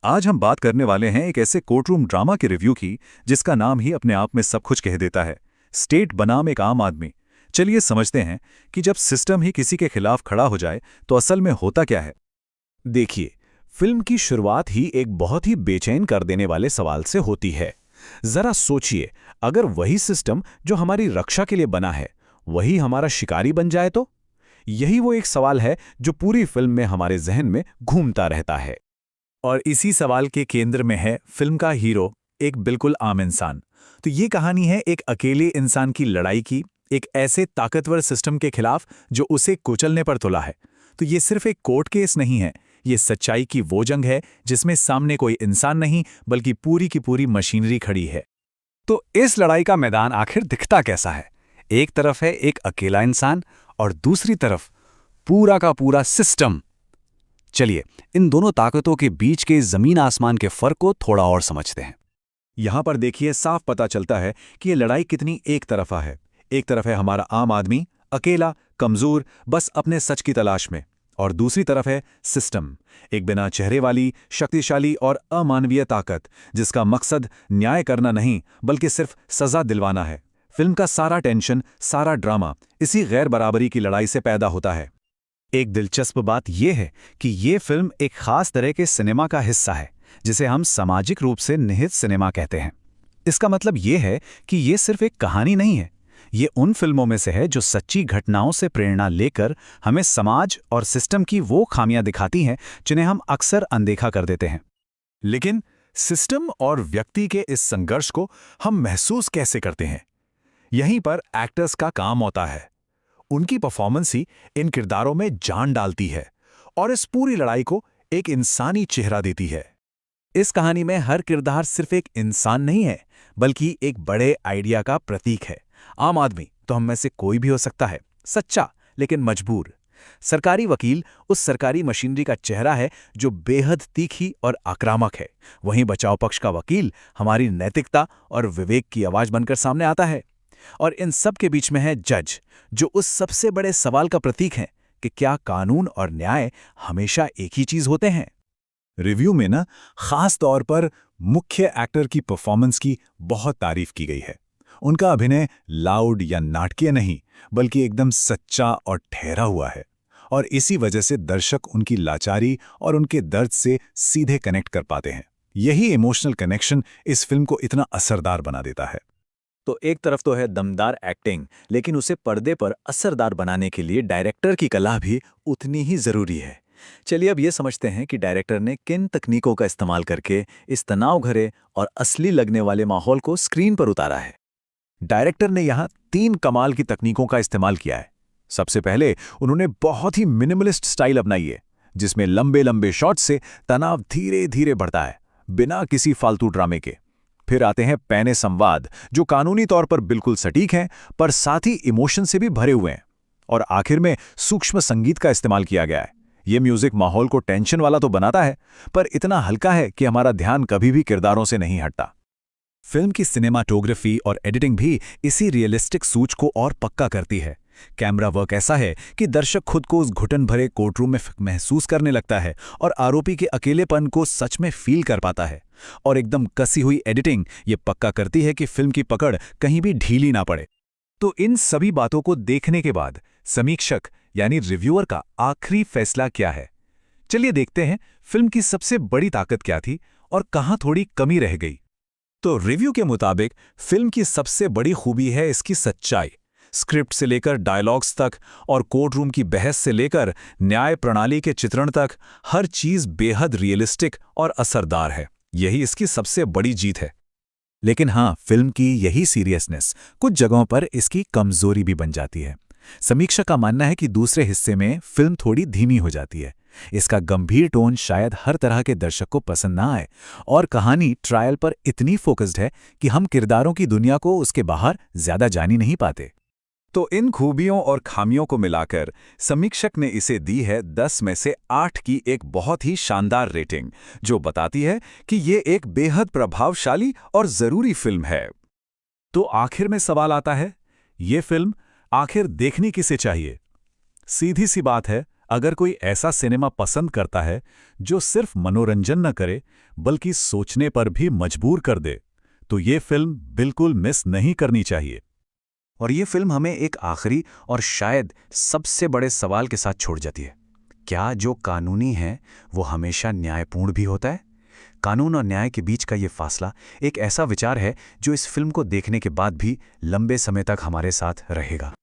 आज हम बात करने वाले हैं एक ऐसे कोर्टरूम ड्रामा के रिव्यू की जिसका नाम ही अपने आप में सब कुछ कह देता है। स्टेट बनाम एक आम आदमी। चलिए समझते हैं कि जब सिस्टम ही किसी के खिलाफ खड़ा हो जाए तो असल में होता क्या है। देखिए, फिल्म की शुरुआत ही एक बहुत ही बेचैन कर देने वाले सवाल से होती है। जरा सोचिए, अगर वही सिस्टम जो हमारी रक्षा के लिए बना है वही हमारा शिकारी बन जाए तो? यही वो एक सवाल है जो पूरी फिल्म में हमारे जहन में घूमता रहता है। और इसी सवाल के केंद्र में है फिल्म का हीरो, एक बिल्कुल आम इंसान। तो ये कहानी है एक अकेले इंसान की लड़ाई की, एक ऐसे ताकतवर सिस्टम के खिलाफ जो उसे कुचलने पर तुला है। तो ये सिर्फ एक कोर्ट केस नहीं है, ये सच्चाई की वो जंग है जिसमें सामने कोई इंसान नहीं बल्कि पूरी की पूरी मशीनरी खड़ी है। तो इस लड़ाई का मैदान आखिर दिखता कैसा है? एक तरफ है एक अकेला इंसान और दूसरी तरफ पूरा का पूरा सिस्टम। चलिए, इन दोनों ताकतों के बीच के जमीन आसमान के फर्क को थोड़ा और समझते हैं। यहां पर देखिए, साफ पता चलता है कि ये लड़ाई कितनी एक तरफा है। एक तरफ है हमारा आम आदमी, अकेला, कमजोर, बस अपने सच की तलाश में। और दूसरी तरफ है सिस्टम, एक बिना चेहरे वाली, शक्तिशाली और अमानवीय ताकत जिसका मकसद न्याय करना नहीं बल्कि सिर्फ सजा दिलवाना है। फिल्म का सारा टेंशन, सारा ड्रामा इसी गैर बराबरी की लड़ाई से पैदा होता है। एक दिलचस्प बात यह है कि ये फिल्म एक खास तरह के सिनेमा का हिस्सा है जिसे हम सामाजिक रूप से निहित सिनेमा कहते हैं। इसका मतलब ये है कि ये सिर्फ एक कहानी नहीं है, ये उन फिल्मों में से है जो सच्ची घटनाओं से प्रेरणा लेकर हमें समाज और सिस्टम की वो खामियां दिखाती हैं जिन्हें हम अक्सर अनदेखा कर देते हैं। लेकिन सिस्टम और व्यक्ति के इस संघर्ष को हम महसूस कैसे करते हैं? यहीं पर एक्टर्स का काम होता है। उनकी परफॉर्मेंस ही इन किरदारों में जान डालती है और इस पूरी लड़ाई को एक इंसानी चेहरा देती है। इस कहानी में हर किरदार सिर्फ एक इंसान नहीं है बल्कि एक बड़े आइडिया का प्रतीक है। आम आदमी तो हम में से कोई भी हो सकता है, सच्चा लेकिन मजबूर। सरकारी वकील उस सरकारी मशीनरी का चेहरा है जो बेहद तीखी और आक्रामक है। वहीं बचाव पक्ष का वकील हमारी नैतिकता और विवेक की आवाज बनकर सामने आता है। और इन सब के बीच में है जज, जो उस सबसे बड़े सवाल का प्रतीक है कि क्या कानून और न्याय हमेशा एक ही चीज होते हैं। रिव्यू में ना खास तौर पर मुख्य एक्टर की परफॉर्मेंस की बहुत तारीफ की गई है। उनका अभिनय लाउड या नाटकीय नहीं बल्कि एकदम सच्चा और ठहरा हुआ है, और इसी वजह से दर्शक उनकी लाचारी और उनके दर्द से सीधे कनेक्ट कर पाते हैं। यही इमोशनल कनेक्शन इस फिल्म को इतना असरदार बना देता है। तो एक तरफ तो है दमदार एक्टिंग, लेकिन उसे पर्दे पर असरदार बनाने के लिए डायरेक्टर की कला भी उतनी ही जरूरी है। चलिए अब ये समझते हैं कि डायरेक्टर ने किन तकनीकों का इस्तेमाल करके इस तनाव भरे और असली लगने वाले माहौल को स्क्रीन पर उतारा है। डायरेक्टर ने यहाँ 3 कमाल की तकनीकों का इस्तेमाल किया है। सबसे पहले उन्होंने बहुत ही मिनिमलिस्ट स्टाइल अपनाई है, जिसमें लंबे लंबे शॉट से तनाव धीरे धीरे बढ़ता है बिना किसी फालतू ड्रामे के। फिर आते हैं पैने संवाद, जो कानूनी तौर पर बिल्कुल सटीक हैं पर साथ ही इमोशन से भी भरे हुए हैं। और आखिर में सूक्ष्म संगीत का इस्तेमाल किया गया है। ये म्यूजिक माहौल को टेंशन वाला तो बनाता है पर इतना हल्का है कि हमारा ध्यान कभी भी किरदारों से नहीं हटता। फिल्म की सिनेमाटोग्राफी और एडिटिंग भी इसी रियलिस्टिक सूच को और पक्का करती है। कैमरा वर्क ऐसा है कि दर्शक खुद को उस घुटन भरे कोर्टरूम में महसूस करने लगता है और आरोपी के अकेलेपन को सच में फील कर पाता है। और एकदम कसी हुई एडिटिंग ये पक्का करती है कि फिल्म की पकड़ कहीं भी ढीली ना पड़े। तो इन सभी बातों को देखने के बाद समीक्षक यानी रिव्यूअर का आखिरी फैसला क्या है? चलिए देखते हैं फिल्म की सबसे बड़ी ताकत क्या थी और कहां थोड़ी कमी रह गई। तो रिव्यू के मुताबिक फिल्म की सबसे बड़ी खूबी है इसकी सच्चाई। स्क्रिप्ट से लेकर डायलॉग्स तक और कोर्टरूम की बहस से लेकर न्याय प्रणाली के चित्रण तक हर चीज बेहद रियलिस्टिक और असरदार है। यही इसकी सबसे बड़ी जीत है। लेकिन हाँ, फिल्म की यही सीरियसनेस कुछ जगहों पर इसकी कमजोरी भी बन जाती है। समीक्षक का मानना है कि दूसरे हिस्से में फिल्म थोड़ी धीमी हो जाती है। इसका गंभीर टोन शायद हर तरह के दर्शक को पसंद ना आए और कहानी ट्रायल पर इतनी फोकस्ड है कि हम किरदारों की दुनिया को उसके बाहर ज्यादा जान ही नहीं पाते। तो इन खूबियों और खामियों को मिलाकर समीक्षक ने इसे दी है 10 में से 8 की एक बहुत ही शानदार रेटिंग, जो बताती है कि ये एक बेहद प्रभावशाली और जरूरी फिल्म है। तो आखिर में सवाल आता है, ये फिल्म आखिर देखनी किसे चाहिए? सीधी सी बात है, अगर कोई ऐसा सिनेमा पसंद करता है जो सिर्फ मनोरंजन न करे बल्कि सोचने पर भी मजबूर कर दे, तो ये फिल्म बिल्कुल मिस नहीं करनी चाहिए। और ये फिल्म हमें एक आखिरी और शायद सबसे बड़े सवाल के साथ छोड़ जाती है। क्या जो कानूनी है वो हमेशा न्यायपूर्ण भी होता है? कानून और न्याय के बीच का ये फासला एक ऐसा विचार है जो इस फिल्म को देखने के बाद भी लंबे समय तक हमारे साथ रहेगा।